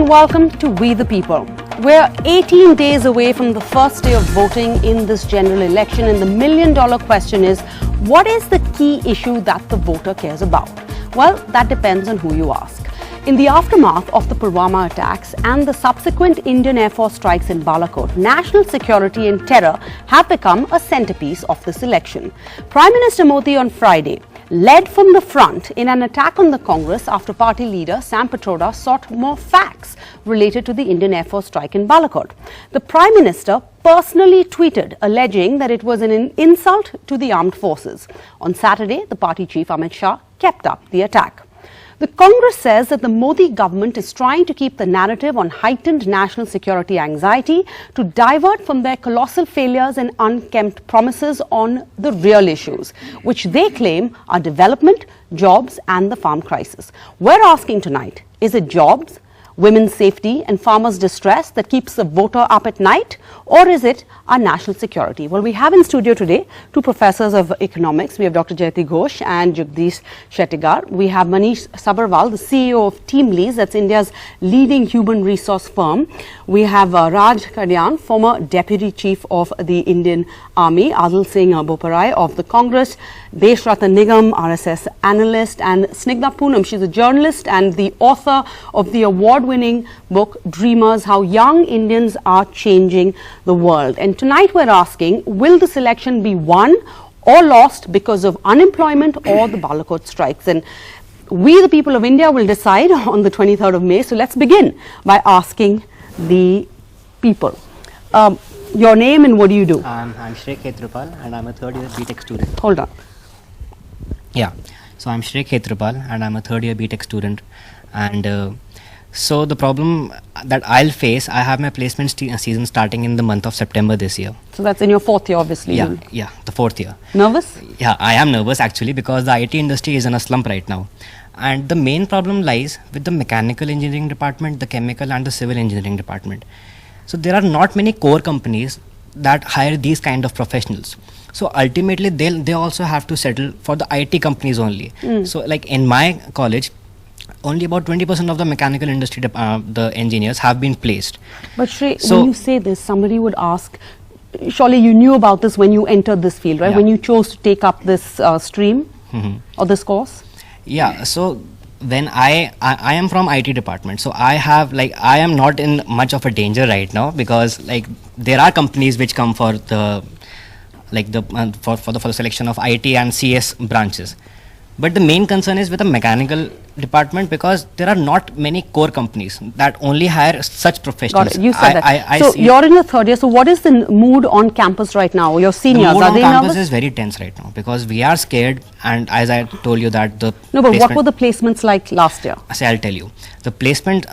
welcome to We the People. We're 18 days away from the first day of voting in this general election, and the million-dollar question is, what is the key issue that the voter cares about? Well, that depends on who you ask. In the aftermath of the Pulwama attacks and the subsequent Indian Air Force strikes in Balakot, national security and terror have become a centerpiece of this election. Prime Minister Modi on Friday led from the front in an attack on the Congress after party leader Sam Pitroda sought more facts related to the Indian Air Force strike in Balakot. The Prime Minister personally tweeted alleging that it was an insult to the armed forces. On Saturday, the party chief Amit Shah kept up the attack. The Congress says that the Modi government is trying to keep the narrative on heightened national security anxiety to divert from their colossal failures and unkempt promises on the real issues, which they claim are development, jobs and the farm crisis. We're asking tonight, is it jobs, women's safety and farmers' distress that keeps the voter up at night, or is it our national security? Well, we have in studio today two professors of economics. We have Dr. Jayati Ghosh and Jagdish Shettigar. We have Manish Sabharwal, the CEO of TeamLease, that's India's leading human resource firm. We have Raj Kadyan, former Deputy Chief of the Indian Army, Adil Singh Boparai of the Congress, Desh Ratan Nigam, RSS analyst, and Snigdha Poonam. She's a journalist and the author of the award-winning book Dreamers, How Young Indians Are Changing the World. And tonight we're asking, will this election be won or lost because of unemployment or the Balakot strikes? And we, the people of India, will decide on the 23rd of May. So let's begin by asking the people. Your name and what do you do? I'm Shrek Khetrapal and I'm a third year BTech student. Hold on. Yeah, so I'm Shrek Khetrapal and I'm a third year BTech student. And so the problem that I'll face, I have my placement season starting in the month of September this year. So that's in your fourth year, obviously. Yeah, the fourth year. Nervous? Yeah, I am nervous actually because the IT industry is in a slump right now. And the main problem lies with the mechanical engineering department, the chemical and the civil engineering department. So there are not many core companies that hire these kind of professionals. So ultimately they also have to settle for the IT companies only. So like in my college, only about 20% of the mechanical industry, the engineers have been placed. But Shrey, when you say this, somebody would ask, surely you knew about this when you entered this field, right? Yeah. When you chose to take up this stream or this course? Yeah, so when I am from IT department, so I am not in much of a danger right now because like there are companies which come for the for the selection of IT and CS branches. But the main concern is with the mechanical department because there are not many core companies that only hire such professionals. Got it. You said that. So you're in your third year. So what is the mood on campus right now? Your seniors, are they nervous? The mood on campus is very tense right now because we are scared. And as I told you that the no, but what were the placements like last year? So I'll tell you. The placement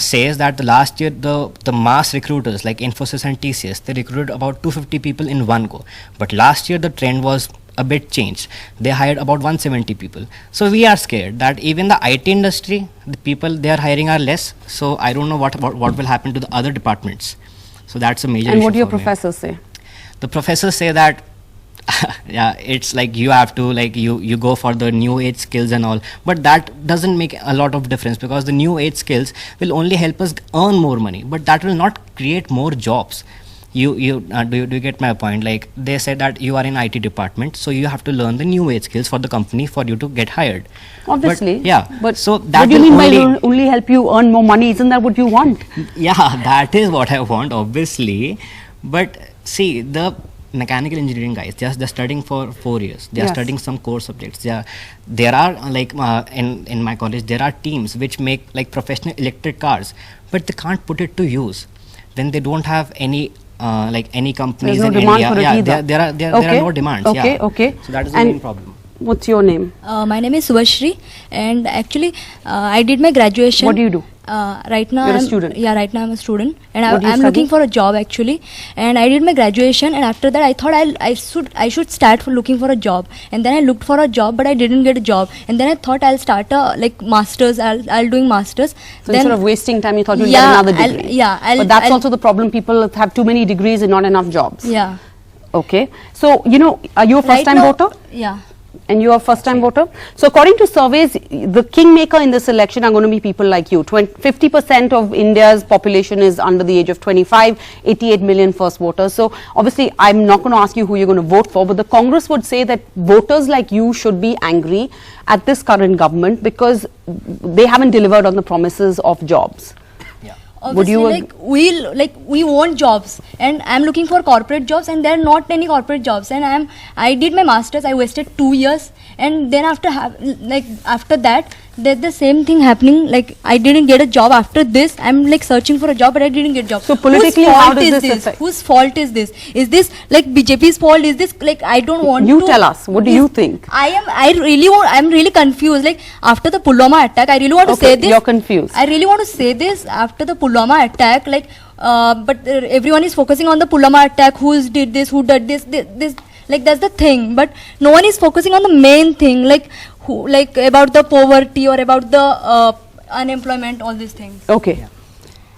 says that the last year the mass recruiters like Infosys and TCS, they recruited about 250 people in one go. But last year the trend was a bit changed. They hired about 170 people. So we are scared that even the IT industry, the people they are hiring are less. So I don't know what will happen to the other departments. So that's a major issue. And what do your professors say? The professors say that yeah, it's like you have to you go for the new age skills and all, but that doesn't make a lot of difference because the new age skills will only help us earn more money, but that will not create more jobs. Do you get my point? Like they said that you are in IT department, so you have to learn the new age skills for the company for you to get hired. Obviously. But so that what do you mean by only help you earn more money? Isn't that what you want? Yeah, that is what I want, obviously. But see, the mechanical engineering guys, they're studying for 4 years. They are studying some core subjects. There are like in my college, there are teams which make like professional electric cars, but they can't put it to use when they don't have any any companies in India. There are no demands. Okay. So that is the main problem. What's your name? My name is Subhashri, and actually I did my graduation. What do you do? Right now you're a student. Yeah, right now I'm a student, and I'm looking for a job actually. And I did my graduation, and after that I thought I should start looking for a job. And then I looked for a job, but I didn't get a job. And then I thought I'll start a masters. I'll doing masters. So instead of wasting time, you thought you'd get another degree. But that's also the problem. People have too many degrees and not enough jobs. Yeah. Okay. So are you a first-time voter? Yeah. And you are a first-time voter? So according to surveys, the kingmaker in this election are going to be people like you. 50% of India's population is under the age of 25, 88 million first voters. So obviously, I'm not going to ask you who you're going to vote for, but the Congress would say that voters like you should be angry at this current government because they haven't delivered on the promises of jobs. Obviously, we want jobs, and I'm looking for corporate jobs, and there are not any corporate jobs. And I did my masters. I wasted 2 years, and then after that, there's the same thing happening. Like, I didn't get a job after this. I'm like searching for a job, but I didn't get a job. So politically, how does this affect? Whose fault is this? Is this like BJP's fault? Is this like, I don't want you to. You tell us. What do you think? I'm really confused. Like, after the Pulwama attack, I really want to say this. You're confused. I really want to say this after the Pulwama attack. Like, but everyone is focusing on the Pulwama attack. Who did this? Who did this? Like, that's the thing. But no one is focusing on the main thing. Like, who, like about the poverty or about the unemployment, all these things. Okay. Yeah.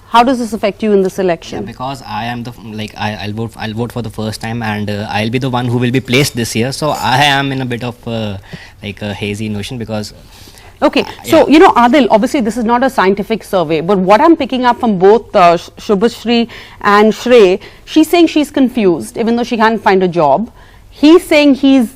How does this affect you in this election? Yeah, because I am the I'll vote for the first time, and I'll be the one who will be placed this year. So I am in a bit of like a hazy notion because. Okay, so you know, Adil, obviously this is not a scientific survey, but what I'm picking up from both Shubhashri and Shrey, she's saying she's confused, even though she can't find a job. He's saying he's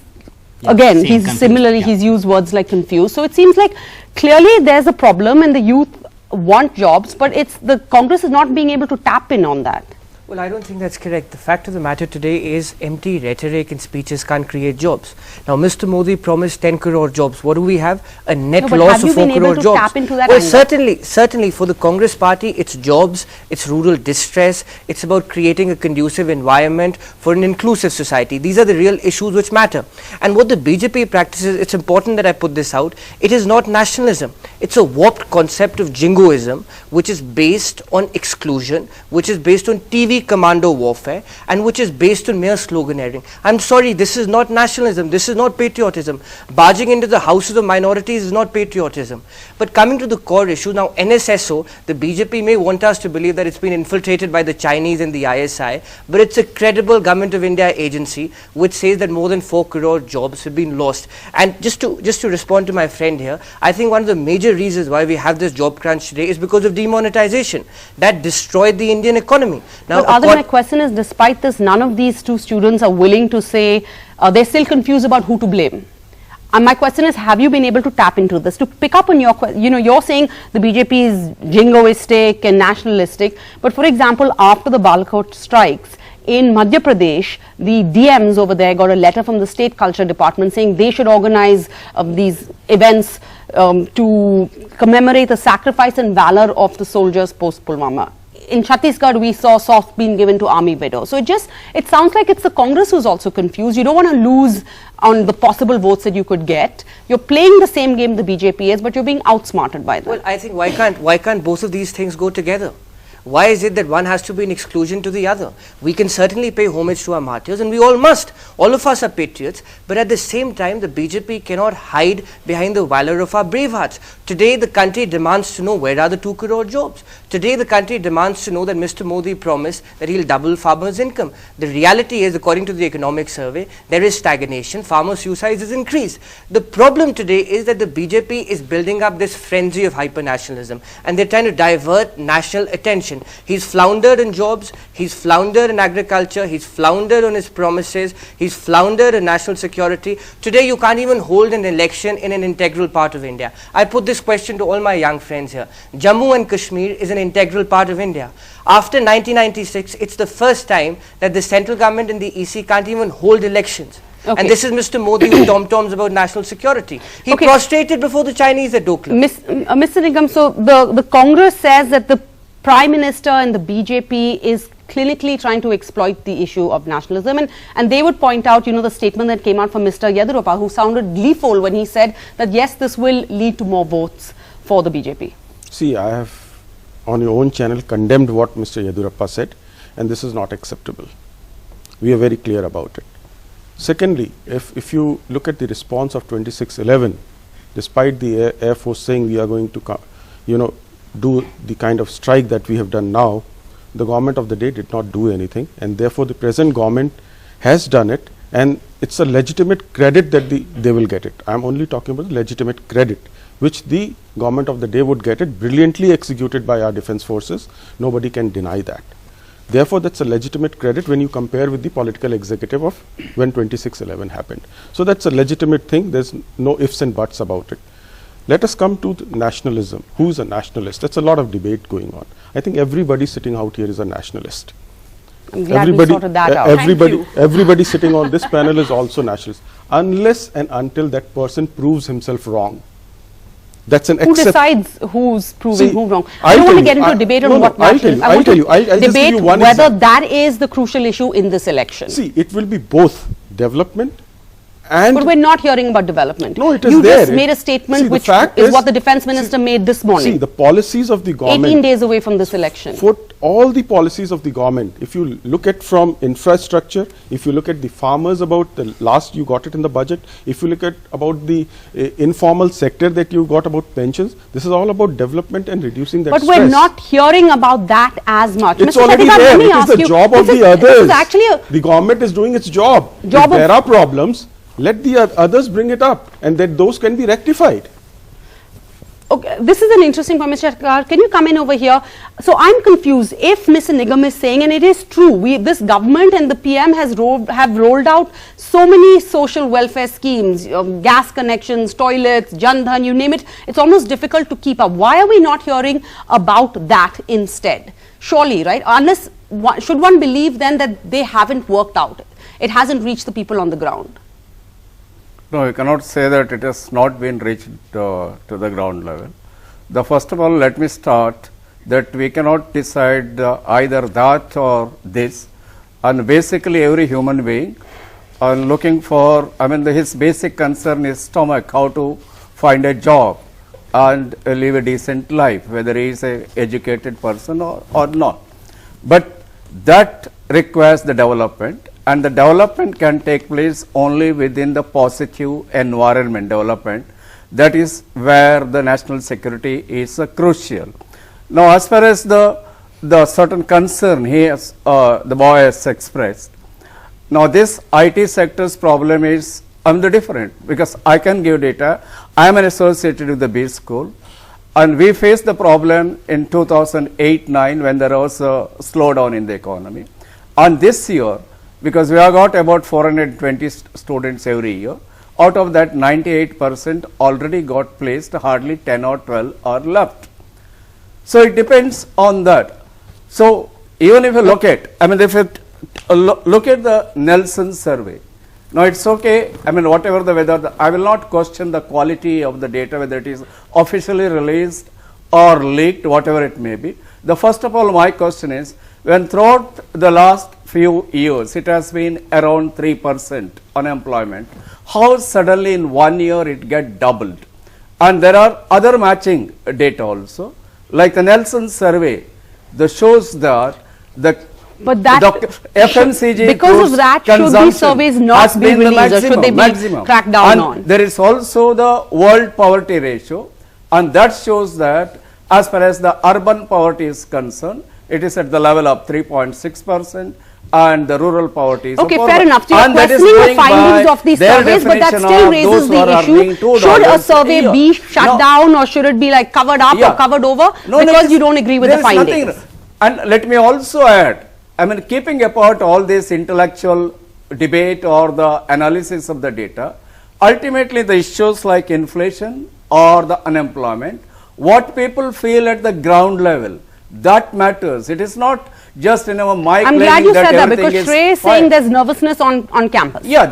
again, he's confused. Similarly, he's used words like confused. So it seems like clearly there's a problem and the youth want jobs, but it's the Congress is not being able to tap in on that. Well, I don't think that's correct. The fact of the matter today is empty rhetoric and speeches can't create jobs. Now, Mr. Modi promised 10 crore jobs. What do we have? A net loss of 4 crore jobs. Tap into that well, certainly for the Congress party, it's jobs, it's rural distress, it's about creating a conducive environment for an inclusive society. These are the real issues which matter. And what the BJP practices, it's important that I put this out, it is not nationalism. It's a warped concept of jingoism, which is based on exclusion, which is based on TV commando warfare, and which is based on mere sloganeering. I'm sorry, this is not nationalism, this is not patriotism. Barging into the houses of minorities is not patriotism. But coming to the core issue, now NSSO, the BJP may want us to believe that it's been infiltrated by the Chinese and the ISI, but it's a credible Government of India agency which says that more than 4 crore jobs have been lost. And just to respond to my friend here, I think one of the major reasons why we have this job crunch today is because of demonetization. That destroyed the Indian economy. Now, Adil, my question is, despite this, none of these two students are willing to say they're still confused about who to blame. And my question is, have you been able to tap into this? To pick up on your question, you know, you're saying the BJP is jingoistic and nationalistic, but for example, after the Balakot strikes, in Madhya Pradesh, the DMs over there got a letter from the State Culture Department saying they should organize these events to commemorate the sacrifice and valor of the soldiers post-Pulwama. In Chhattisgarh, we saw soft being given to army widows. So it sounds like it's the Congress who's also confused. You don't want to lose on the possible votes that you could get. You're playing the same game the BJP is, but you're being outsmarted by them. Well, I think why can't both of these things go together? Why is it that one has to be in exclusion to the other? We can certainly pay homage to our martyrs, and we all must. All of us are patriots, but at the same time, the BJP cannot hide behind the valor of our brave hearts. Today, the country demands to know where are the 2 crore jobs. Today, the country demands to know that Mr. Modi promised that he'll double farmers' income. The reality is, according to the economic survey, there is stagnation. Farmer suicide has increased. The problem today is that the BJP is building up this frenzy of hyper-nationalism, and they're trying to divert national attention. He's floundered in jobs, he's floundered in agriculture, he's floundered on his promises, he's floundered in national security. Today you can't even hold an election in an integral part of India. I put this question to all my young friends here. Jammu and Kashmir is an integral part of India. After 1996, it's the first time that the central government and the EC can't even hold elections. Okay. And this is Mr. Modi with tom-toms about national security. He prostrated before the Chinese at Doklam. Mr. Nigam, so the Congress says that the Prime Minister and the BJP is clinically trying to exploit the issue of nationalism, and they would point out, you know, the statement that came out from Mr. Yedurappa, who sounded gleeful when he said that yes, this will lead to more votes for the BJP. See, I have on your own channel condemned what Mr. Yedurappa said, and this is not acceptable. We are very clear about it. Secondly, if you look at the response of 2611, despite the Air Force saying we are going to, you know, do the kind of strike that we have done now, the government of the day did not do anything, and therefore the present government has done it, And it's a legitimate credit that they will get it. I'm only talking about legitimate credit, which the government of the day would get it, brilliantly executed by our defense forces. Nobody can deny that. Therefore, that's a legitimate credit when you compare with the political executive of when 26/11 happened. So that's a legitimate thing. There's no ifs and buts about it. Let us come to nationalism. Who's a nationalist? That's a lot of debate going on. I think everybody sitting out here is a nationalist. I'm glad we sorted that out. Everybody sitting on this panel is also nationalist, unless and until that person proves himself wrong. That's an Who decides who's proving who wrong? I don't want to get into a debate on what nationalism. I want to debate whether that is the crucial issue in this election. See, it will be both development and... But we're not hearing about development. No, it is you there. You just made a statement which is what the defense minister made this morning. See, the policies of the government... 18 days away from this election. For all the policies of the government, if you look at from infrastructure, if you look at the farmers about the last you got it in the budget, if you look at about the informal sector that you got about pensions, this is all about development and reducing that stress. But we're not hearing about that as much. It's Mr. already Shettigar, there. It is the job of the others. The government is doing its job. If there are problems, let the others bring it up, and that those can be rectified. Okay, this is an interesting point, Mr. Shettigar. Can you come in over here? So I'm confused. If Mr. Nigam is saying, and it is true, this government and the PM have rolled out so many social welfare schemes, gas connections, toilets, Jan Dhan, you name it. It's almost difficult to keep up. Why are we not hearing about that instead? Surely, right? Unless, should one believe then that they haven't worked out? It hasn't reached the people on the ground. No, you cannot say that it has not been reached to the ground level. First of all, let me start that we cannot decide either that or this. And basically, every human being looking for, his basic concern is stomach, how to find a job and live a decent life, whether he is an educated person or not. But that requires the development. And the development can take place only within the positive environment development. That is where the national security is crucial. Now, as far as the certain concern the boy has expressed, now this IT sector's problem is different, because I can give data. I am associated with the B school, and we faced the problem in 2008-9 when there was a slowdown in the economy. And this year, because we have got about 420 students every year, out of that 98% already got placed, hardly 10 or 12 are left. So it depends on that. So even if you look at, if you look at the Nelson survey, now it's okay, whatever the weather, I will not question the quality of the data, whether it is officially released or leaked, whatever it may be. First of all, my question is, when throughout the last few years, it has been around 3% unemployment, how suddenly in 1 year it get doubled? And there are other matching data also, like the Nelson survey, that shows that FMCG because of that, should these surveys not be released, or should they be cracked down on? There is also the world poverty ratio, and that shows that as far as the urban poverty is concerned, it is at the level of 3.6%, and the rural poverty is fair enough. So you're questioning the findings of these surveys, but that still raises the issue. Should a survey be shut down, or should it be like covered up or covered over because you don't agree with the findings? And let me also add, keeping apart all this intellectual debate or the analysis of the data, ultimately the issues like inflation or the unemployment, what people feel at the ground level, that matters. It is not just my I'm glad you said that, because Shrey is saying there's nervousness on campus. Yeah,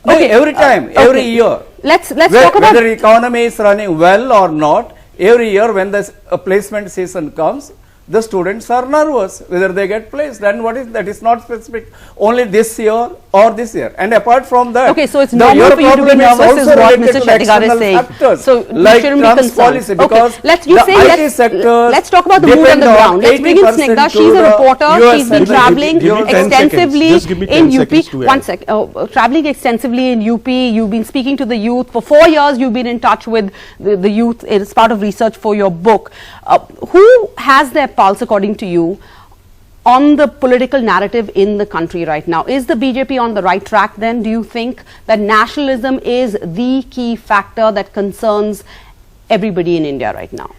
every time, every year. Let's talk about whether the economy is running well or not. Every year when the placement season comes, the students are nervous whether they get placed, and that is not specific only this year or this year. And apart from that, so it's normal for you to be nervous is what Mr. Shettigar is saying. Factors, so like shouldn't be concerned. Policy, because let's talk about the mood on the ground. Let's bring in Snigdha. She's a reporter. She's been traveling extensively in UP. One sec. Traveling extensively in UP. You've been speaking to the youth for 4 years. You've been in touch with the youth as part of research for your book. Who has their pulse, according to you, on the political narrative in the country right now. Is the BJP on the right track then? Do you think that nationalism is the key factor that concerns everybody in India right now?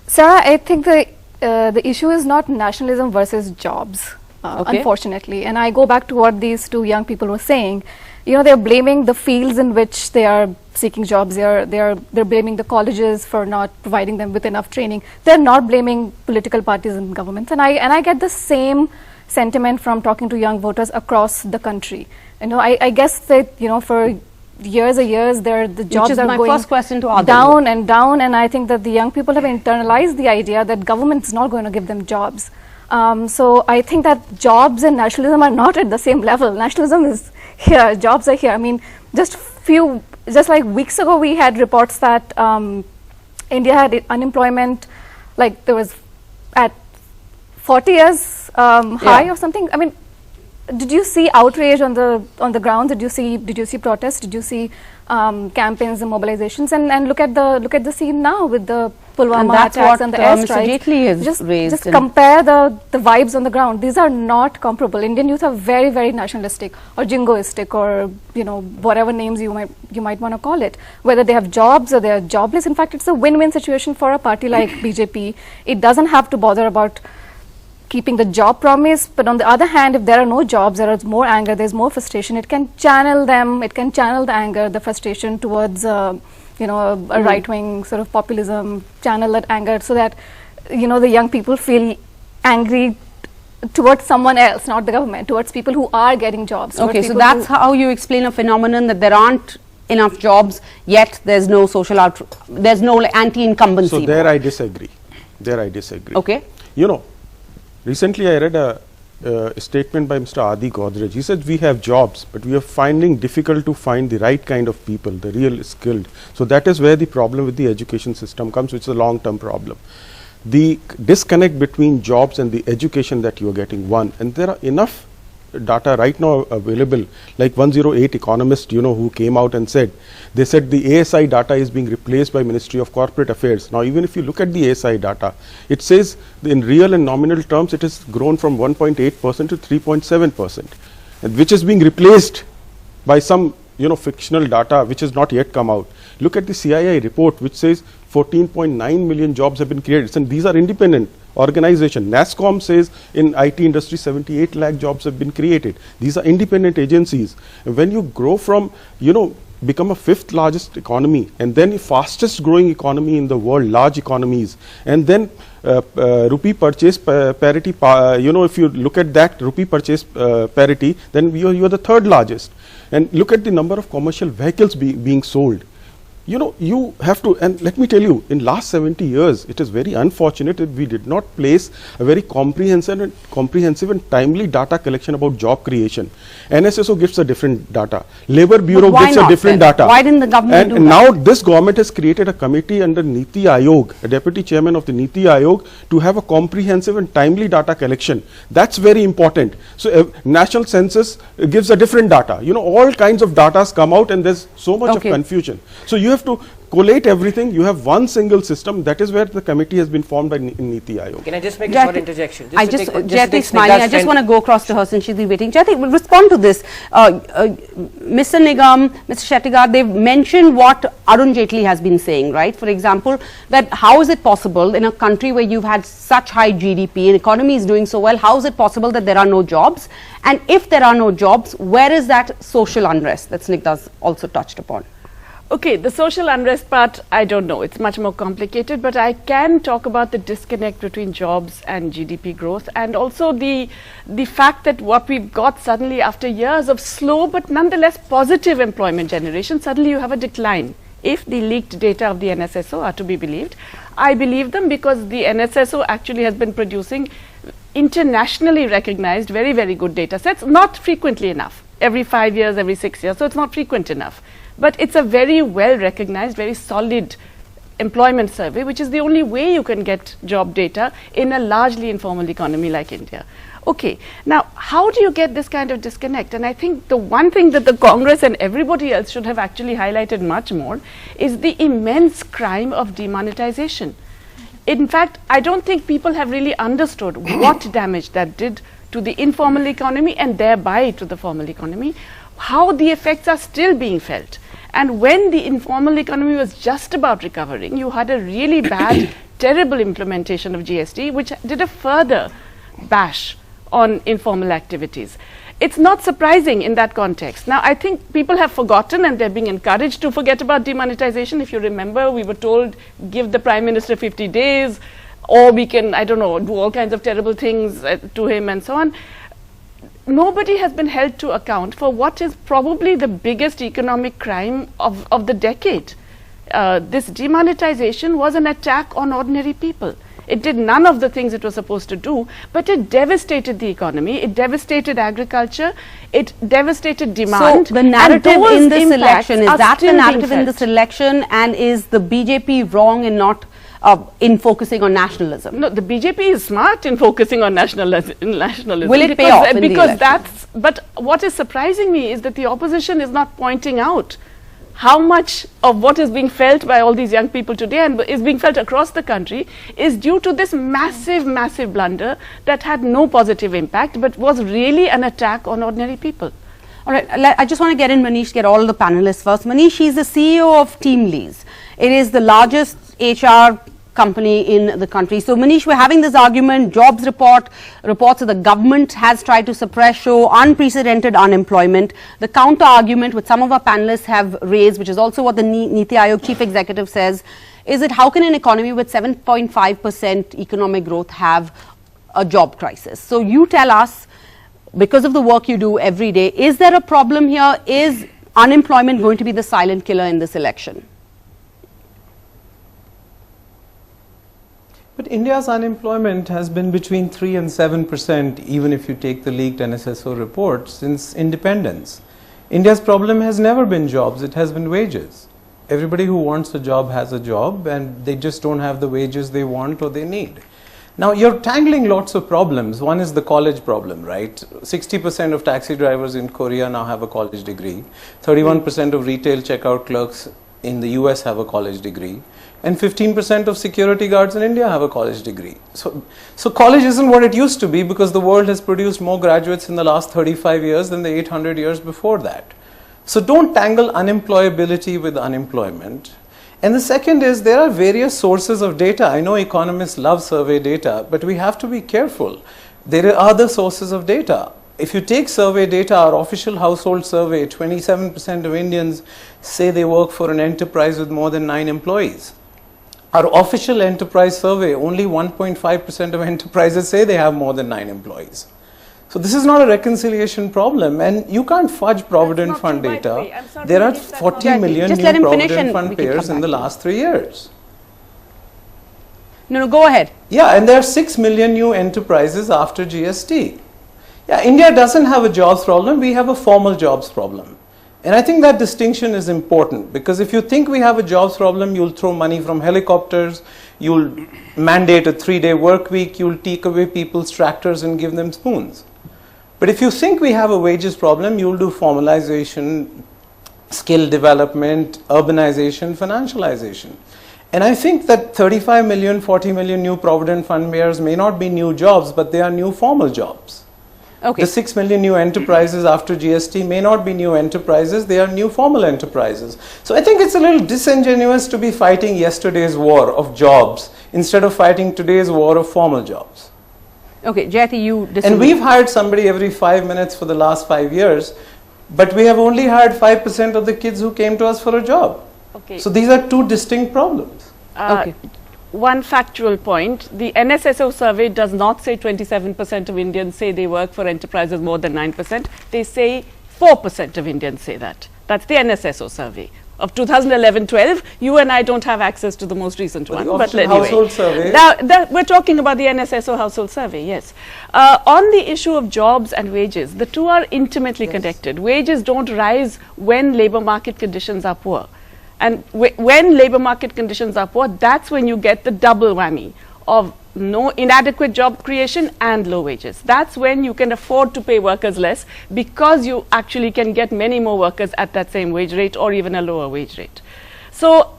Sarah, I think the issue is not nationalism versus jobs, Okay. unfortunately. And I go back to what these two young people were saying. You know, they're blaming the fields in which they are seeking jobs. They're blaming the colleges for not providing them with enough training. They're not blaming political parties and governments. And I get the same sentiment from talking to young voters across the country. You know, I guess that, you know, for years and years, the jobs is are my going first question to Adil. down and down. And I think that the young people have internalized the idea that government is not going to give them jobs. So I think that jobs and nationalism are not at the same level. Nationalism is here, jobs are here. I mean, just like weeks ago, we had reports that India had unemployment, like there was at 40 years high or something. I mean, did you see outrage on the ground? Did you see protests? Did you see campaigns and mobilizations? And look at the scene now with the Pulwama attacks and the airstrikes. Mr. Jaitley has raised. Just compare the vibes on the ground. These are not comparable. Indian youth are very, very nationalistic or jingoistic or, you know, whatever names you might want to call it. Whether they have jobs or they are jobless. In fact, it's a win-win situation for a party like BJP. It doesn't have to bother about keeping the job promise, but on the other hand, if there are no jobs, there is more anger, there's more frustration. It can channel the anger, the frustration towards you know, a right-wing sort of populism, channel that anger so that, you know, the young people feel angry towards someone else, not the government, towards people who are getting jobs. Okay, so that's how you explain a phenomenon that there aren't enough jobs, yet there's no there's no anti-incumbency. So there I disagree. Okay. You know, recently I read a statement by Mr. Adi Godrej. He said we have jobs, but we are finding difficult to find the right kind of people, the real skilled. So that is where the problem with the education system comes, which is a long-term problem. The disconnect between jobs and the education that you are getting, one, and there are enough data right now available, like 108 economists, you know, who came out and said, they said the ASI data is being replaced by Ministry of Corporate Affairs. Now, even if you look at the ASI data, it says in real and nominal terms, it has grown from 1.8% to 3.7%, which is being replaced by some, you know, fictional data which has not yet come out. Look at the CII report, which says 14.9 million jobs have been created, and these are independent organization. NASSCOM says in IT industry 78 lakh jobs have been created. These are independent agencies. And when you grow from, you know, become a 5th largest economy and then the fastest growing economy in the world, large economies, and then rupee purchase parity, you know, if you look at that rupee purchase parity, then you are the 3rd largest. And look at the number of commercial vehicles being sold. You know, you have to, and let me tell you, in last 70 years, it is very unfortunate that we did not place a very comprehensive and timely data collection about job creation. NSSO gives a different data. Labor Bureau gives a different data. Why didn't the government do that? And now this government has created a committee under Niti Aayog, a deputy chairman of the Niti Aayog, to have a comprehensive and timely data collection. That's very important. So national census gives a different data. You know, all kinds of data come out and there's so much of confusion. So you have to collate everything. You have one single system. That is where the committee has been formed by Niti Aayog. Can I just make a short interjection? Jyoti is smiling. I just want to go across to her since she's been waiting. Jyoti, we'll respond to this. Mr. Nigam, Mr. Shettigar, they've mentioned what Arun Jaitley has been saying, right? For example, that how is it possible in a country where you've had such high GDP and economy is doing so well, how is it possible that there are no jobs? And if there are no jobs, where is that social unrest that Snigdha's also touched upon? Okay, the social unrest part, I don't know. It's much more complicated, but I can talk about the disconnect between jobs and GDP growth, and also the fact that what we've got suddenly after years of slow but nonetheless positive employment generation, suddenly you have a decline. If the leaked data of the NSSO are to be believed, I believe them because the NSSO actually has been producing internationally recognized very, very good data sets, not frequently enough, every 5 years, every 6 years, so it's not frequent enough. But it's a very well recognized, very solid employment survey, which is the only way you can get job data in a largely informal economy like India. Okay, now how do you get this kind of disconnect? And I think the one thing that the Congress and everybody else should have actually highlighted much more is the immense crime of demonetization. In fact, I don't think people have really understood what damage that did to the informal economy and thereby to the formal economy, how the effects are still being felt. And when the informal economy was just about recovering, you had a really bad, terrible implementation of GST, which did a further bash on informal activities. It's not surprising in that context. Now, I think people have forgotten and they're being encouraged to forget about demonetization. If you remember, we were told, give the Prime Minister 50 days, or we can, I don't know, do all kinds of terrible things to him and so on. Nobody has been held to account for what is probably the biggest economic crime of the decade. This demonetization was an attack on ordinary people. It did none of the things it was supposed to do, but it devastated the economy, it devastated agriculture, it devastated demand. So the narrative in this election, is that the still narrative being in this felt. election, and is the BJP wrong in not in focusing on nationalism? No, the BJP is smart in focusing on nationalism. Will it pay off in the because election? but what is surprising me is that the opposition is not pointing out how much of what is being felt by all these young people today and is being felt across the country is due to this massive, massive blunder that had no positive impact but was really an attack on ordinary people. All right, I just want to get in Manish, get all the panelists first. Manish, she's the CEO of TeamLease. It is the largest HR company in the country. So Manish, we're having this argument, jobs reports that the government has tried to suppress show unprecedented unemployment. The counter argument which some of our panelists have raised, which is also what the Niti Aayog chief executive says, is that how can an economy with 7.5% economic growth have a job crisis? So you tell us, because of the work you do every day, is there a problem here? Is unemployment going to be the silent killer in this election? But India's unemployment has been between 3 and 7%, even if you take the leaked NSSO report, since independence. India's problem has never been jobs, it has been wages. Everybody who wants a job has a job, and they just don't have the wages they want or they need. Now, you're tangling lots of problems. One is the college problem, right? 60% of taxi drivers in Korea now have a college degree. 31% of retail checkout clerks in the US have a college degree. And 15% of security guards in India have a college degree. So college isn't what it used to be because the world has produced more graduates in the last 35 years than the 800 years before that. So don't tangle unemployability with unemployment. And the second is there are various sources of data. I know economists love survey data, but we have to be careful. There are other sources of data. If you take survey data, our official household survey, 27% of Indians say they work for an enterprise with more than 9 employees. Our official enterprise survey, only 1.5% of enterprises say they have more than 9 employees. So this is not a reconciliation problem, and you can't fudge Provident Fund data. There are 40 million new Provident Fund payers in the last 3 years. No, go ahead. Yeah, and there are 6 million new enterprises after GST. Yeah, India doesn't have a jobs problem, we have a formal jobs problem. And I think that distinction is important because if you think we have a jobs problem, you'll throw money from helicopters, you'll mandate a 3-day work week, you'll take away people's tractors and give them spoons. But if you think we have a wages problem, you'll do formalization, skill development, urbanization, financialization. And I think that 35 million, 40 million new Provident Fund payers may not be new jobs, but they are new formal jobs. Okay. The 6 million new enterprises after GST may not be new enterprises, they are new formal enterprises. So I think it's a little disingenuous to be fighting yesterday's war of jobs instead of fighting today's war of formal jobs. Okay, Jayati, you disagree. And we've hired somebody every 5 minutes for the last 5 years, but we have only hired 5% of the kids who came to us for a job. Okay. So these are two distinct problems. Okay. One factual point, the NSSO survey does not say 27% of Indians say they work for enterprises more than 9%. They say 4% of Indians say that. That's the NSSO survey of 2011-12. You and I don't have access to the most recent one. But anyway, household survey. Now, we're talking about the NSSO household survey, yes. On the issue of jobs and wages, the two are intimately connected. Wages don't rise when labor market conditions are poor. And when labor market conditions are poor, that's when you get the double whammy of no inadequate job creation and low wages. That's when you can afford to pay workers less because you actually can get many more workers at that same wage rate or even a lower wage rate. So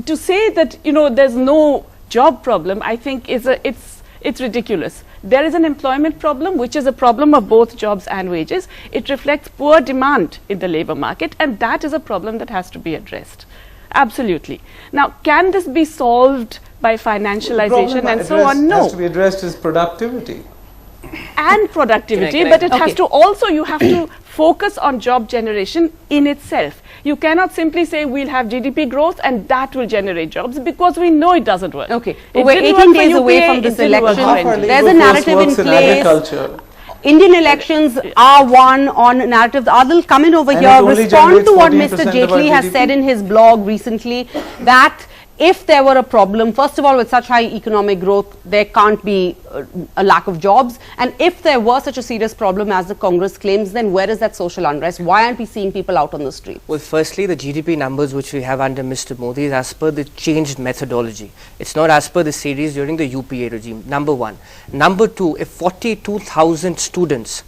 to say that, you know, there's no job problem, I think it's ridiculous. there is an employment problem, which is a problem of both jobs and wages. It reflects poor demand in the labor market, and that is a problem that has to be addressed. Absolutely. Now, can this be solved by financialization and so on? No. Has to be addressed is productivity. And productivity, but it has to also, you have to focus on job generation in itself. You cannot simply say we'll have GDP growth and that will generate jobs, because we know it doesn't work. Okay, It we're didn't 18 work for days away UPA, from it this didn't work for election. NDTV. There's a narrative in Works in place. agriculture. Indian elections are won on narratives. Adil, come in over And here. it only Respond to what generates Mr. 14% of Jaitley our has GDP. said in his blog recently, that if there were a problem, first of all, with such high economic growth, there can't be a lack of jobs. And if there were such a serious problem as the Congress claims, then where is that social unrest? Why aren't we seeing people out on the street? Well, firstly, the GDP numbers which we have under Mr. Modi is as per the changed methodology. It's not as per the series during the UPA regime, number one. Number two, if 42,000 students,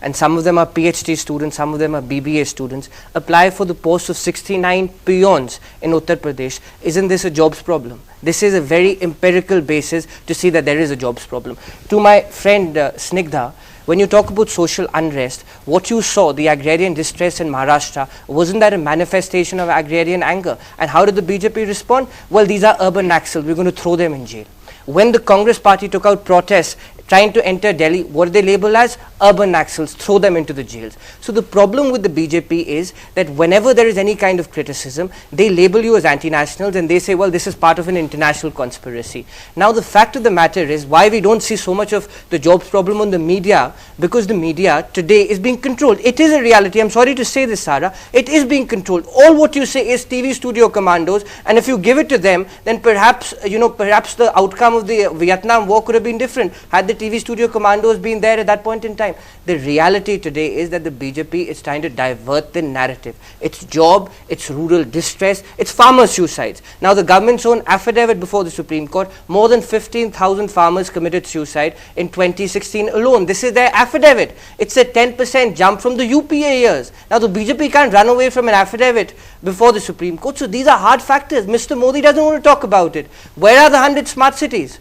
and some of them are PhD students, some of them are BBA students, apply for the post of 69 peons in Uttar Pradesh, isn't this a jobs problem? This is a very empirical basis to see that there is a jobs problem. To my friend Snigdha, when you talk about social unrest, what you saw, the agrarian distress in Maharashtra, wasn't that a manifestation of agrarian anger? And how did the BJP respond? Well, these are urban Naxals, we're going to throw them in jail. When the Congress party took out protests trying to enter Delhi, what they label as urban Naxals, throw them into the jails. So the problem with the BJP is that whenever there is any kind of criticism, they label you as anti-nationals and they say, well, this is part of an international conspiracy. Now the fact of the matter is why we don't see so much of the jobs problem on the media, because the media today is being controlled. It is a reality. I'm sorry to say this, Sarah. It is being controlled. All what you say is TV studio commandos, and if you give it to them, then perhaps, perhaps the outcome of the Vietnam War could have been different had the TV studio commandos been there at that point in time. The reality today is that the BJP is trying to divert the narrative. It's job, it's rural distress, it's farmer suicides. Now the government's own affidavit before the Supreme Court, more than 15,000 farmers committed suicide in 2016 alone. This is their affidavit. It's a 10% jump from the UPA years. Now the BJP can't run away from an affidavit before the Supreme Court. So these are hard factors. Mr. Modi doesn't want to talk about it. Where are the 100 smart cities?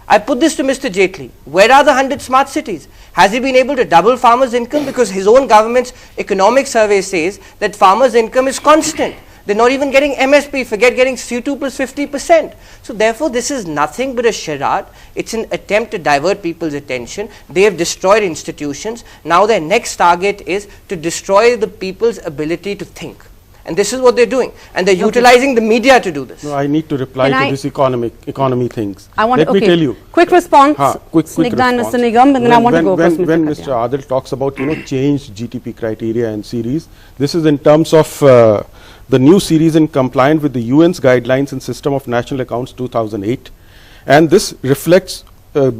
I put this to Mr. Jaitley. Where are the 100 smart cities? Has he been able to double farmers' income? Because his own government's economic survey says that farmers' income is constant. They're not even getting MSP, forget getting C2 plus 50%. So therefore, this is nothing but a charade. It's an attempt to divert people's attention. They have destroyed institutions. Now their next target is to destroy the people's ability to think. And this is what they're doing. And they're utilizing the media to do this. No, I need to reply to this economy things. Let me tell you. Quick response, quick Snigdha and response. Mr. Nigam, and then I want to go across When Mr. Adil talks about, changed GDP criteria and series, this is in terms of the new series in compliance with the UN's guidelines and system of national accounts 2008. And this reflects,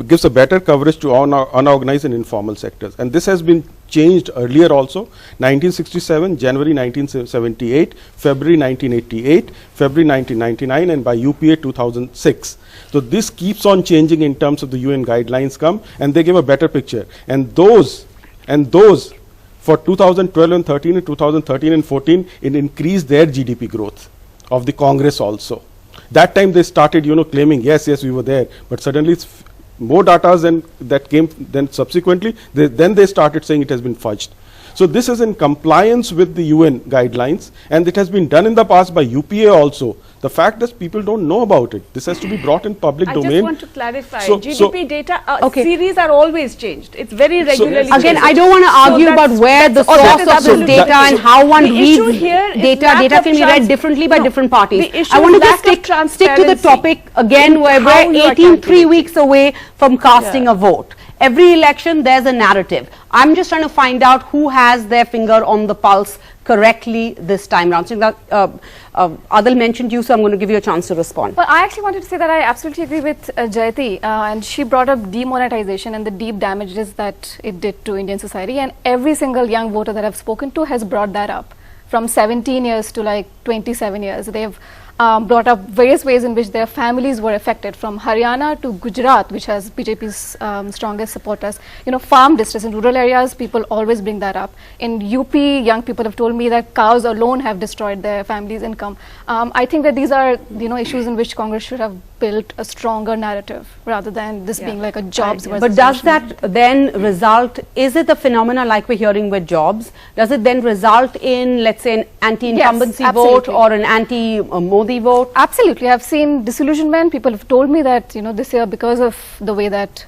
gives a better coverage to unorganized and informal sectors. And this has been changed earlier also, 1967, January 1978, February 1988, February 1999, and by UPA 2006. So this keeps on changing in terms of the UN guidelines come, and they give a better picture. And those for 2012 and 13 and 2013 and 14, it increased their GDP growth of the Congress also. That time they started, claiming, yes, we were there, but suddenly it's more data than that came then subsequently, then they started saying it has been fudged. So this is in compliance with the UN guidelines, and it has been done in the past by UPA also. The fact is people don't know about it. This has to be brought in public domain. I just want to clarify, GDP data series are always changed. It's very regularly Again, changed. I don't want to argue about where the source of data and how one reads data. Data can be read differently by different parties. I want to just stick to the topic again, where we're 3 weeks away from casting a vote. Every election, there's a narrative. I'm just trying to find out who has their finger on the pulse correctly this time round. So, Adil mentioned you, so I'm going to give you a chance to respond. Well, I actually wanted to say that I absolutely agree with Jayati, and she brought up demonetization and the deep damages that it did to Indian society, and every single young voter that I've spoken to has brought that up, from 17 years to like 27 years. They've brought up various ways in which their families were affected, from Haryana to Gujarat, which has BJP's strongest supporters. You know, farm distress in rural areas, people always bring that up. In UP, young people have told me that cows alone have destroyed their family's income. I think that these are, you know, issues in which Congress should have built a stronger narrative rather than this being like a jobs versus But does national. that then result, is it the phenomena like we're hearing with jobs, does it then result in, let's say, an anti-incumbency Yes, vote absolutely. or an anti-Modi vote? Absolutely. I've seen disillusionment. People have told me that, you know, this year, because of the way that,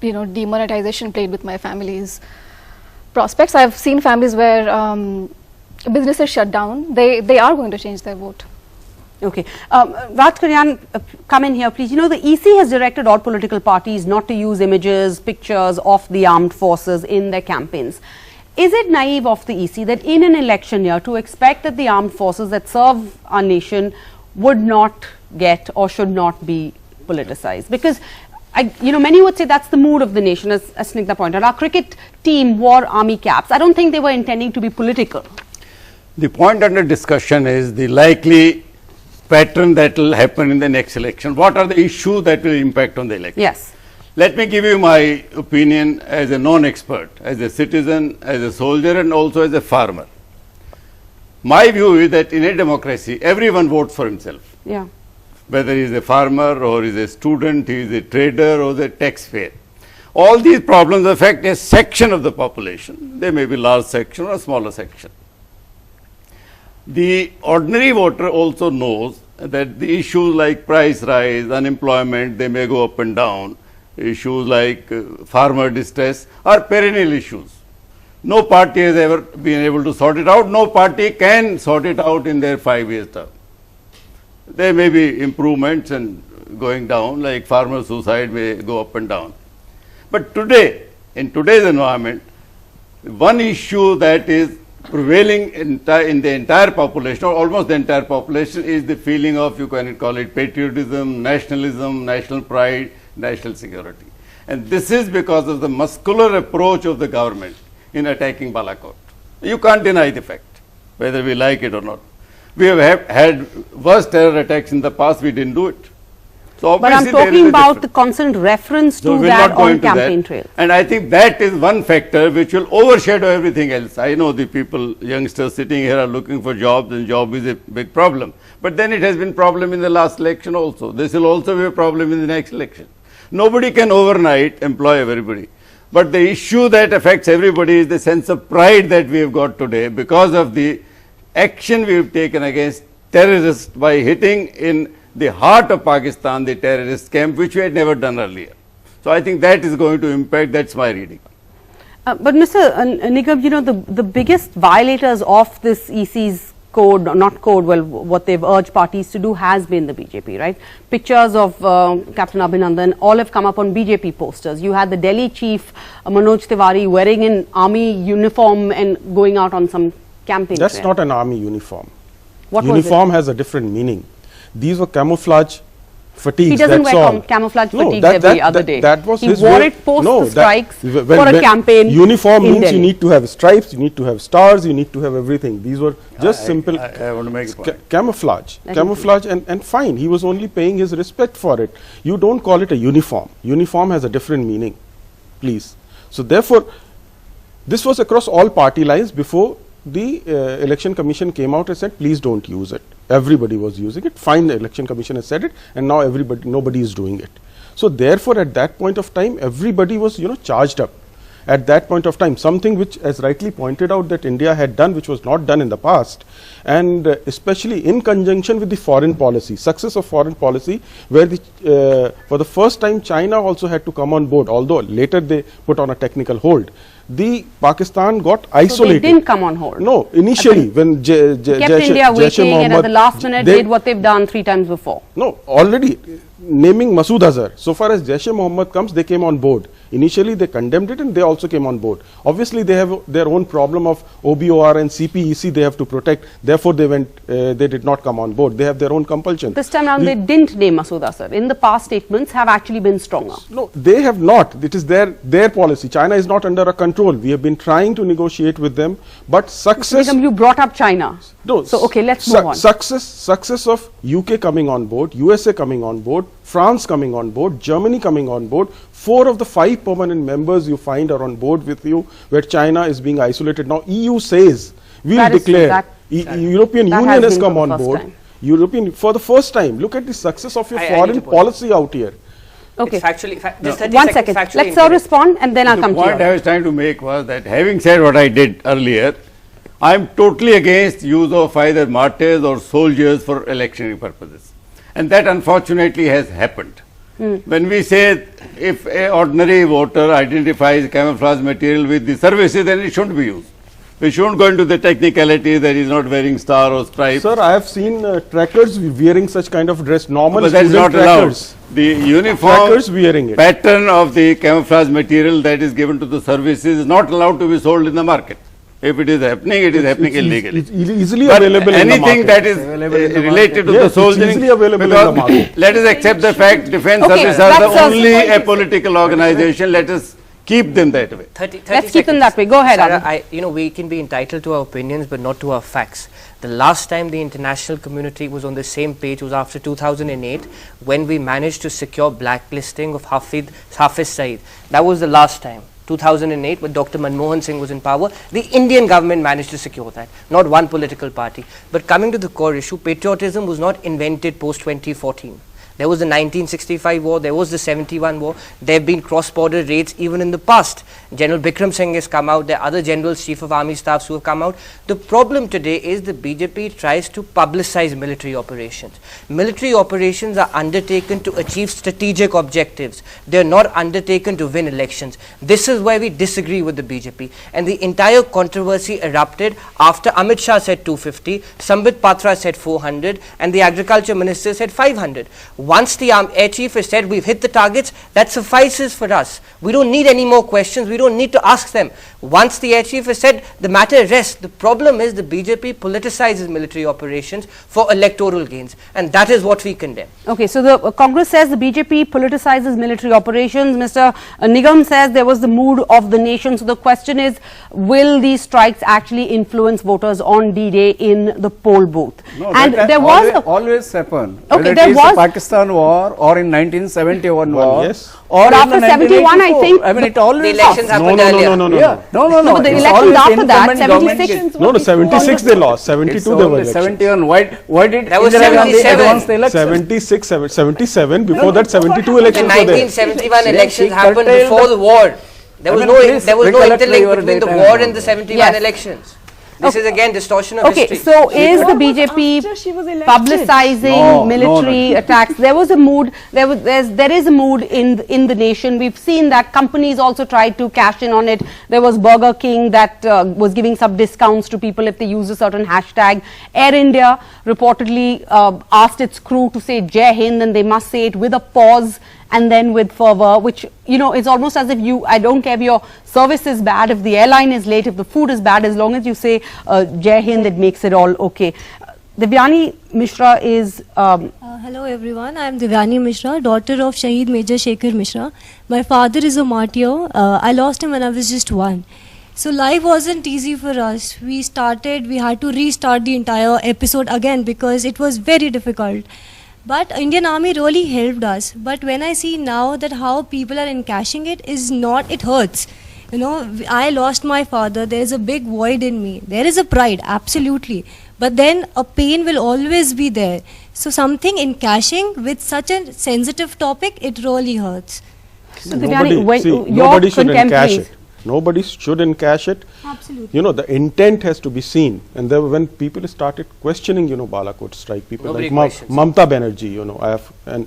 you know, demonetization played with my family's prospects, I've seen families where businesses shut down. They are going to change their vote. Okay. Raj Kalyan, come in here, please. You know, the EC has directed all political parties not to use images, pictures of the armed forces in their campaigns. Is it naive of the EC that in an election year to expect that the armed forces that serve our nation would not get or should not be politicized? Because, you know, many would say that's the mood of the nation, as Snigdha pointed out. Our cricket team wore army caps. I don't think they were intending to be political. The point under discussion is the likely pattern that will happen in the next election. What are the issues that will impact on the election? Yes. Let me give you my opinion as a non-expert, as a citizen, as a soldier, and also as a farmer. My view is that in a democracy, everyone votes for himself. Yeah. Whether he is a farmer or he is a student, he is a trader or the taxpayer. All these problems affect a section of the population. They may be large section or a smaller section. The ordinary voter also knows that the issues like price rise, unemployment, they may go up and down. Issues like farmer distress are perennial issues. No party has ever been able to sort it out. No party can sort it out in their 5 years term. There may be improvements and going down, like farmer suicide may go up and down. But today, in today's environment, one issue that is prevailing in the entire population, or almost the entire population, is the feeling of, you can call it patriotism, nationalism, national pride, national security. And this is because of the muscular approach of the government in attacking Balakot. You can't deny the fact, whether we like it or not. We have had worse terror attacks in the past, we didn't do it. So But I'm talking about the constant reference to that on campaign trail. And I think that is one factor which will overshadow everything else. I know the people, youngsters sitting here are looking for jobs, and job is a big problem. But then it has been a problem in the last election also. This will also be a problem in the next election. Nobody can overnight employ everybody. But the issue that affects everybody is the sense of pride that we have got today because of the action we have taken against terrorists by hitting in the heart of Pakistan, the terrorist camp, which we had never done earlier. So I think that is going to impact, that's my reading. But Mr. Nigam, you know, the biggest violators of this EC's code, not code, well, what they've urged parties to do has been the BJP, right? Pictures of Captain Abhinandan all have come up on BJP posters. You had the Delhi chief, Manoj Tiwari, wearing an army uniform and going out on some campaign That's trail. not an army uniform. What Uniform has a different meaning. These were camouflage fatigues. He doesn't that's wear all. camouflage No, fatigues that- every that- other that- day. that was he his wore way. it post No, the strikes when- for a when campaign. Uniform in means Delhi. you need to have stripes, you need to have stars, you need to have everything. These were just simple I want to make a point. camouflage. Camouflage, and fine. He was only paying his respect for it. You don't call it a uniform. Uniform has a different meaning, please. So therefore, this was across all party lines before the election commission came out and said, please don't use it. Everybody was using it. Fine, the election commission has said it, and now nobody is doing it. So therefore, at that point of time, everybody was, you know, charged up. At that point of time, something which, as rightly pointed out, that India had done, which was not done in the past, and especially in conjunction with the foreign policy, success of foreign policy, where for the first time China also had to come on board, although later they put on a technical hold. The Pakistan got isolated. So they didn't come on hold. No, initially when Kept India waiting, and at the last minute did what they've done 3 times before. No, already naming Masood Azhar. So far as Jaish-e-Mohammed comes, they came on board. Initially they condemned it and they also came on board. Obviously they have their own problem of OBOR and CPEC they have to protect. Therefore they did not come on board. They have their own compulsion. This time around they didn't name Masood Azhar. In the past, statements have actually been stronger. No, they have not. It is their policy. China is not under a control. control. We have been trying to negotiate with them, but success. Nigam, you brought up China. No, so okay, let's move on. Success of UK coming on board, USA coming on board, France coming on board, Germany coming on board. 4 of the 5 permanent members you find are on board with you, where China is being isolated. Now EU says we will declare. European Union has come on board. For the first time. Look at the success of your foreign policy out here. Okay. It's factually, just 30 1 seconds, second. factually Let's incorrect. respond and then I'll come The to point you. I was trying to make was that having said what I did earlier, I am totally against use of either martyrs or soldiers for electioneering purposes. And that unfortunately has happened. When we say if an ordinary voter identifies camouflage material with the services, then it shouldn't be used. We shouldn't go into the technicality that he's not wearing star or stripe. Sir, I have seen trackers wearing such kind of dress. Normal But that is student not allowed. trackers. The uniform Trackers wearing it. pattern of the camouflage material that is given to the services is not allowed to be sold in the market. If it is happening, it is happening illegally. It's easily But available in the market. anything that is related to Yes, the it's soldiering, easily available in the because market. let us accept the fact defense Okay, services are the that's only a political organization. Let us keep them that way. 30 Let's keep them seconds. that way. Go ahead, Sarah, Anand. we can be entitled to our opinions, but not to our facts. The last time the international community was on the same page was after 2008, when we managed to secure blacklisting of Hafiz Saeed. That was the last time. 2008, when Dr. Manmohan Singh was in power, the Indian government managed to secure that, not one political party. But coming to the core issue, patriotism was not invented post-2014. There was the 1965 war, there was the 71 war, there have been cross-border raids even in the past. General Bikram Singh has come out, there are other generals, chief of army staffs who have come out. The problem today is the BJP tries to publicize military operations. Military operations are undertaken to achieve strategic objectives. They are not undertaken to win elections. This is where we disagree with the BJP. And the entire controversy erupted after Amit Shah said 250, Sambit Patra said 400, and the agriculture minister said 500. Once the air chief has said we've hit the targets, that suffices for us. We don't need any more questions. We don't need to ask them. Once the air chief has said the matter rests, the problem is the BJP politicizes military operations for electoral gains, and that is what we condemn. Okay, so the Congress says the BJP politicizes military operations. Mr. Nigam says there was the mood of the nation. So the question is, will these strikes actually influence voters on D-Day in the poll booth? No, and that there always, was always happen. Okay, Whether there it is was the Pakistan war or in 1971 Well, war. yes. Or But in after the 71, I 1984. think I mean, it always The elections happened earlier. No. Yeah. No. No, but the It's elections always after that, incumbent government 76 gets- No, 76 they lost, 72 It's they were only elections. 71. Why did That was Indira Gandhi 77. advance the election? 76, 77, before that 72 The elections were there. 1971 She elections happened curtailed before the war. There was I no mean, please there was no recollect interlink your between the daytime war now. and the 71 Yes. elections. This is again distortion of Okay, history. so is the What was BJP after she was elected? publicizing No, military no. attacks? There was a mood. There is a mood in the nation. We've seen that companies also tried to cash in on it. There was Burger King that was giving some discounts to people if they use a certain hashtag. Air India reportedly asked its crew to say Jai Hind, and they must say it with a pause and then with fervor, which, you know, it's almost as if I don't care if your service is bad, if the airline is late, if the food is bad, as long as you say Jai Hind, it makes it all okay. Divyani Mishra is... Hello everyone, I am Divyani Mishra, daughter of Shaheed Major Shekhar Mishra. My father is a martyr. I lost him when I was just 1. So life wasn't easy for us. We had to restart the entire episode again because it was very difficult. But Indian Army really helped us. But when I see now that how people are encashing it hurts. You know, I lost my father. There is a big void in me. There is a pride, absolutely. But then a pain will always be there. So something encashing with such a sensitive topic, it really hurts. So Divyani, Nobody should encash contemporaries- it. Nobody should encash it. Absolutely. You know, the intent has to be seen. And then when people started questioning, you know, Balakot strike, people Nobody like questions. Mamta Banerjee, you know,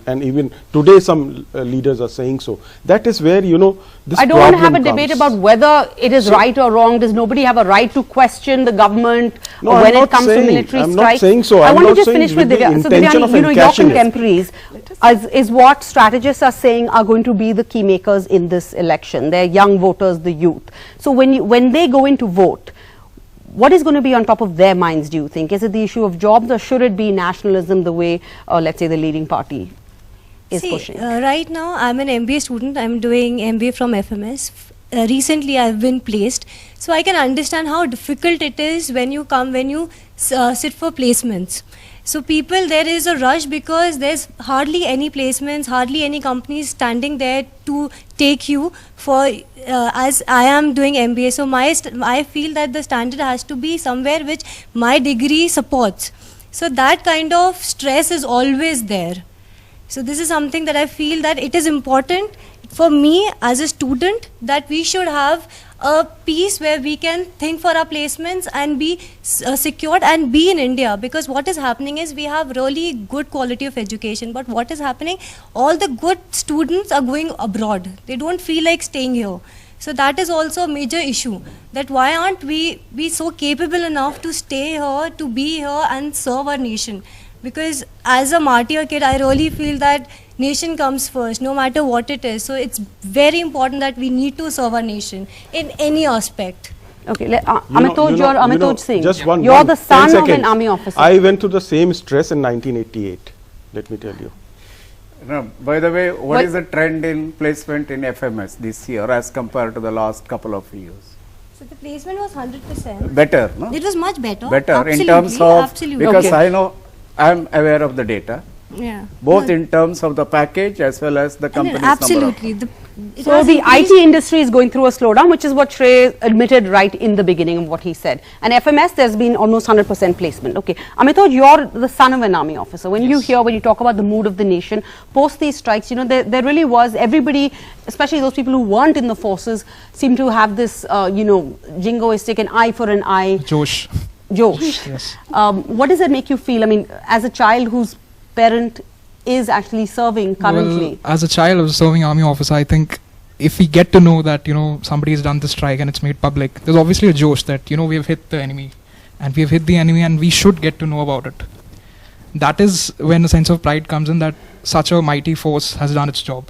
and even today some leaders are saying so. That is where, you know, this I don't want to have a problem debate comes. about whether it is right or wrong. Does nobody have a right to question the government No, or I'm when it not comes to saying- military I'm not strikes? saying so. I I'm want to not just saying finish with with the Divyani. So intention Divyani, of you know, your encashing it. contemporaries is what strategists are saying are going to be the key makers in this election. They're young voters, the youth. So when they go in to vote, what is going to be on top of their minds, do you think? Is it the issue of jobs, or should it be nationalism the way, let's say, the leading party is pushing? Right now I'm an MBA student. I'm doing MBA from FMS. recently I've been placed, so I can understand how difficult it is when you sit for placements. So people, there is a rush because there's hardly any placements, hardly any companies standing there to take you for, as I am doing MBA. So I feel that the standard has to be somewhere which my degree supports. So that kind of stress is always there. So this is something that I feel that it is important for me as a student, that we should have a piece where we can think for our placements and be secured and be in India, because what is happening is we have really good quality of education, but what is happening, all the good students are going abroad. They don't feel like staying here. So that is also a major issue, that why aren't we so capable enough to stay here, to be here and serve our nation. Because as a martyr kid, I really feel that nation comes first, no matter what it is. So it's very important that we need to serve our nation in any aspect. Okay, Amitoj Singh, just you're the son of an army officer. I went through the same stress in 1988, let me tell you. No, by the way, what is the trend in placement in FMS this year as compared to the last couple of years? So the placement was 100%. Better, no? It was much better. Better Absolutely, in terms of, absolutely. because Okay. I know, I am aware of the data, Yeah. both in terms of the package as well as the company's Absolutely. number So the IT industry is going through a slowdown, which is what Shrey admitted right in the beginning of what he said. And FMS, there's been almost 100% placement. Okay, Amitoj, you're the son of an army officer. When you talk about the mood of the nation, post these strikes, there really was, everybody, especially those people who weren't in the forces, seem to have this, jingoistic, an eye for an eye. Josh. Yes. What does that make you feel? I mean, as a child whose parent is actually serving currently. Well, as a child of a serving army officer, I think if we get to know that, somebody has done the strike and it's made public, there's obviously a josh that, we have hit the enemy and we should get to know about it. That is when a sense of pride comes in, that such a mighty force has done its job.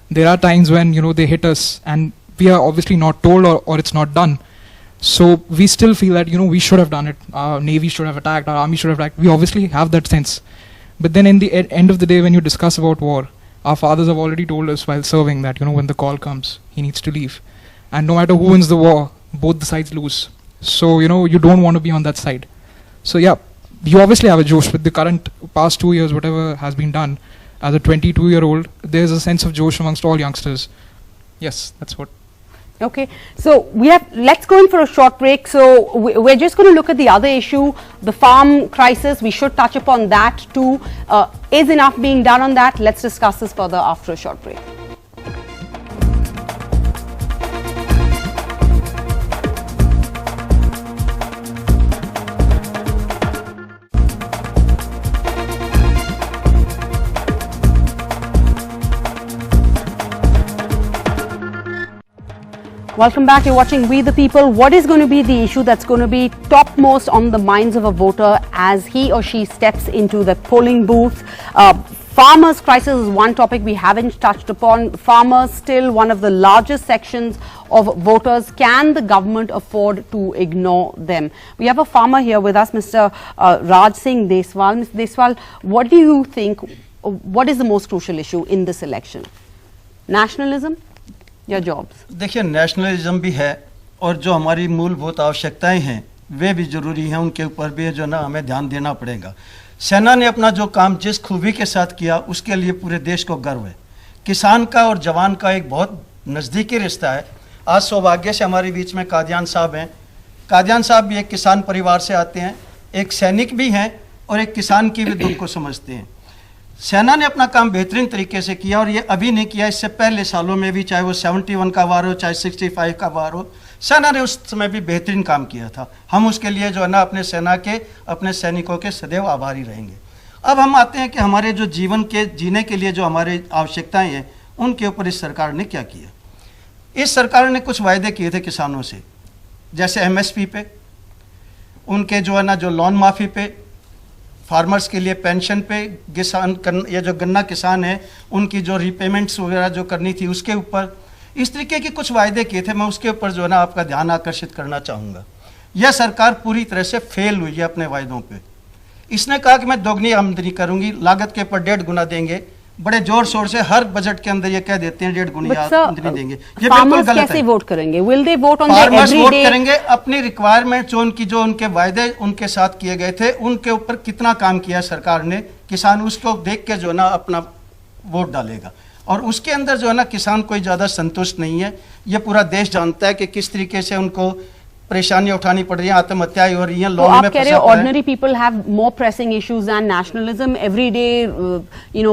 There are times when, they hit us and we are obviously not told or it's not done. So we still feel that, we should have done it. Our Navy should have attacked, our Army should have attacked. We obviously have that sense. But then in the end of the day, when you discuss about war, our fathers have already told us while serving that, when the call comes, he needs to leave. And no matter who wins the war, both the sides lose. So, you don't want to be on that side. So yeah, you obviously have a josh with the current past 2 years, whatever has been done. As a 22-year-old, there's a sense of josh amongst all youngsters. Yes, that's what. Okay, so let's go in for a short break. So we're just going to look at the other issue, the farm crisis. We should touch upon that too. Is enough being done on that? Let's discuss this further after a short break. Welcome back. You're watching We the People. What is going to be the issue that's going to be topmost on the minds of a voter as he or she steps into the polling booth? Farmers' crisis is one topic we haven't touched upon. Farmers still one of the largest sections of voters. Can the government afford to ignore them? We have a farmer here with us, Mr. Raj Singh Deswal. Mr. Deswal, what do you think, what is the most crucial issue in this election? Nationalism? या jobs? देखिए, nationalism भी है और जो हमारी मूलभूत आवश्यकताएं हैं वे भी ज़रूरी हैं, उनके ऊपर भी जो ना हमें ध्यान देना पड़ेगा। सेना ने अपना जो काम जिस खूबी के साथ किया उसके लिए पूरे देश को गर्व है। किसान का और जवान का एक बहुत नज़दीकी रिश्ता है। आज सौभाग्य से हमारे बीच में कादियान साहब हैं। कादियान साहब भी एक किसान परिवार से आते हैं, एक सैनिक भी हैं और एक किसान की भी दुख को समझते हैं। सेना ने अपना काम बेहतरीन तरीके से किया और ये अभी नहीं किया, इससे पहले सालों में भी, चाहे वो 71 का वार हो, चाहे 65 का वार हो, सेना ने उस समय भी बेहतरीन काम किया था। हम उसके लिए जो है ना अपने सेना के, अपने सैनिकों के सदैव आभारी रहेंगे। अब हम आते हैं कि हमारे जो जीवन के जीने के लिए जो हमारी आवश्यकताएं हैं उनके ऊपर इस सरकार ने क्या किया। इस सरकार ने कुछ वायदे किए थे किसानों से, जैसे MSP पे, उनके जो है ना जो लोन माफ़ी पे, फार्मर्स के लिए पेंशन पे, ये जो गन्ना किसान है उनकी जो रीपेमेंट्स वगैरह जो करनी थी उसके ऊपर, इस तरीके के कुछ वायदे किए थे। मैं उसके ऊपर जो है ना आपका ध्यान आकर्षित करना चाहूँगा। यह सरकार पूरी तरह से फेल हुई है अपने वायदों पे। इसने कहा कि मैं दोगुनी आमदनी करूँगी, लागत के ऊपर 1.5 गुना देंगे, बड़े जोर शोर से हर बजट के अंदर ये कह देते हैं 1.5 गुना आमदनी देंगे, ये बिल्कुल farmers गलत कैसे है। वोट करेंगे? Will they vote on their farmers vote everyday? करेंगे अपनी रिक्वायरमेंट जो उनके वायदे उनके साथ किए गए थे उनके ऊपर कितना काम किया सरकार ने, किसान उसको देख के जो है ना अपना वोट डालेगा। और उसके अंदर जो है ना किसान कोई ज़्यादा संतुष्ट नहीं है। ये पूरा देश जानता है कि किस तरीके से उनको परेशानियां उठानी पड़ रही हैं, आत्महत्याएं हो रही हैं, तो लोन आप में कह रहे फंसा हो पड़ा है। ordinary people have more pressing issues than nationalism, everyday,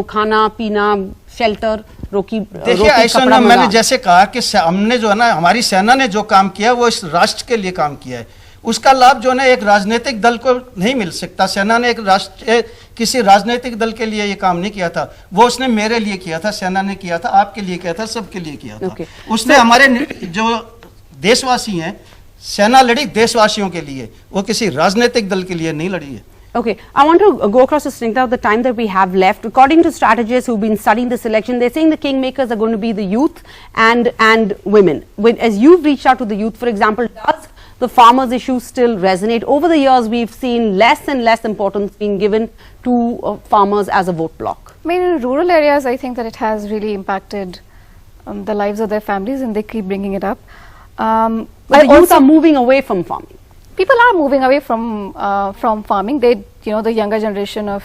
खाना पीना, shelter, रोटी देखिए ऐसा कपड़ा ना, मैंने मकान। जैसे कहा कि हमने जो है ना हमारी सेना ने जो काम किया वो इस राष्ट्र के लिए काम किया है, उसका लाभ जो है ना एक राजनीतिक दल को नहीं मिल सकता। सेना ने किसी राजनीतिक दल के लिए ये काम नहीं किया था, वो उसने मेरे लिए किया था, सेना ने किया था, आपके लिए किया था, सबके लिए किया था। उसने हमारे जो देशवासी हैं, सेना लड़ी देशवासियों के लिए, वो किसी राजनीतिक दल के लिए नहीं लड़ी है। Okay, I want to go across to Snigdha with the time that we have left. According to strategists who've been studying this election, they're saying the kingmakers are going to be the youth and women. As you've reached out to the youth, for example, does the farmers' issue still resonate? Over the years, we've seen less and less importance being given to farmers as a vote block. I mean, in rural areas, I think that it has really impacted the lives of their families, and they keep bringing it up. But the youth are moving away from farming. People are moving away from farming. They, the younger generation of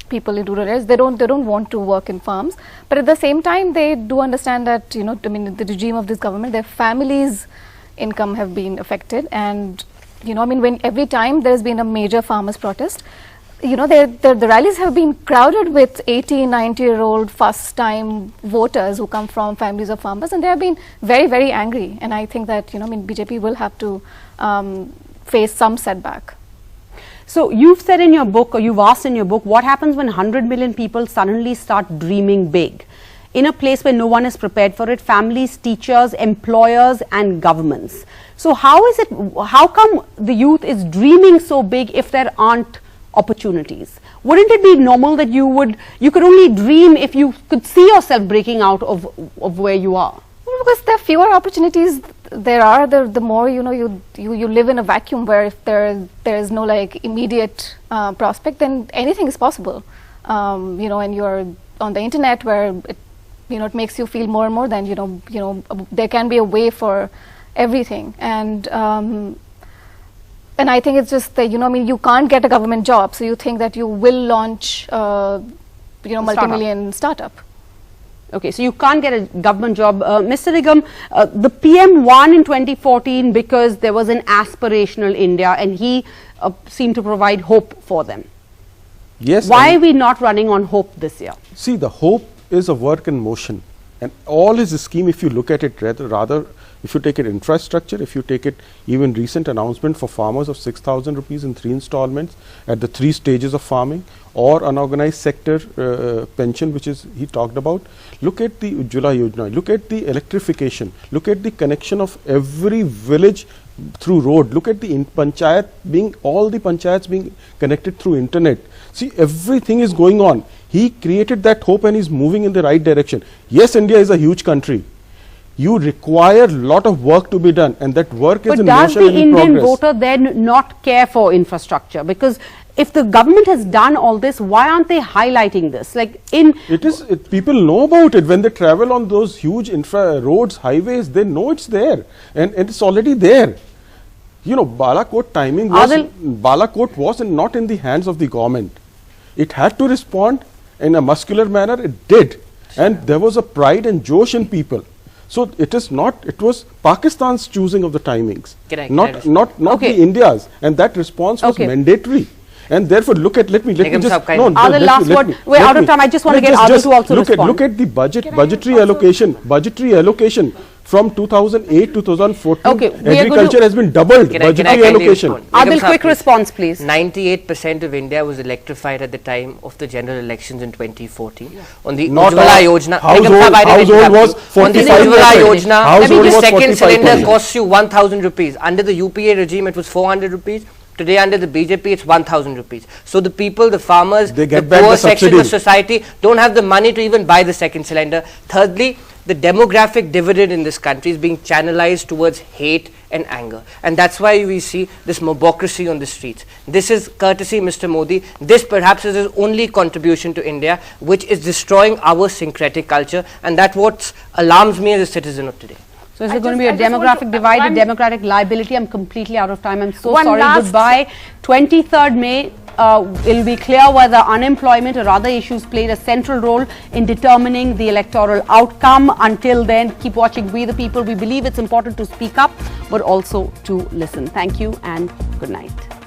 people in rural areas, they don't want to work in farms. But at the same time, they do understand that, I mean, the regime of this government, their families' income have been affected. And, I mean, when every time there's been a major farmers' protest, the rallies have been crowded with 80, 90-year-old first-time voters who come from families of farmers, and they have been very, very angry. And I think that, I mean, BJP will have to face some setback. So you've said in your book, or you've asked in your book, what happens when 100 million people suddenly start dreaming big? In a place where no one is prepared for it, families, teachers, employers and governments. So how come the youth is dreaming so big if there aren't opportunities? Wouldn't it be normal that you could only dream if you could see yourself breaking out of where you are? Because there are fewer opportunities there are, the more you live in a vacuum where if there is no like immediate prospect, then anything is possible. And you're on the internet where it makes you feel more and more than there can be a way for everything. And I think it's just that I mean, you can't get a government job, so you think that you will launch multi-million startup. Okay, so you can't get a government job. Mr. Nigam, the PM won in 2014 because there was an aspirational India and he seemed to provide hope for them. Yes. Why are we not running on hope this year? See, the hope is a work in motion, and all his scheme, if you look at it rather, if you take it infrastructure, if you take it even recent announcement for farmers of 6,000 rupees in 3 installments at the 3 stages of farming, or unorganized sector pension, which is he talked about. Look at the Ujjwala Yojana, look at the electrification, look at the connection of every village through road, look at the panchayat all the panchayats being connected through internet. See, everything is going on. He created that hope and is moving in the right direction. Yes, India is a huge country. You require a lot of work to be done, and that work is in motion and in progress. But does the Indian voter then not care for infrastructure? Because if the government has done all this, why aren't they highlighting this? People know about it when they travel on those huge roads, highways. They know it's there, and it's already there. Balakot timing was not in the hands of the government. It had to respond in a muscular manner. It did, and there was a pride and josh in people. So it was Pakistan's choosing of the timings, not the India's, and that response was mandatory. And therefore, let me just Adil, last word. We're out of time. I just want to get Adil to also respond. Look at the budgetary allocation from 2008 to 2014. Agriculture has been doubled. Budgetary allocation. Adil, quick response, please. 98% of India was electrified at the time of the general elections in 2014. On the Ujjwala Yojana, household was 45%. On the Ujjwala Yojana, the second cylinder costs you 1,000 rupees. Under the UPA regime, it was 400 rupees. Today under the BJP, it's 1,000 rupees. So the people, the farmers, the poor section of society don't have the money to even buy the second cylinder. Thirdly, the demographic dividend in this country is being channelized towards hate and anger. And that's why we see this mobocracy on the streets. This is courtesy, Mr. Modi. This perhaps is his only contribution to India, which is destroying our syncretic culture. And that's what alarms me as a citizen of today. So is it going to be a demographic divide, a democratic liability? I'm completely out of time. I'm so sorry. Goodbye. 23rd May. It will be clear whether unemployment or other issues played a central role in determining the electoral outcome. Until then, keep watching We the People. We believe it's important to speak up, but also to listen. Thank you and good night.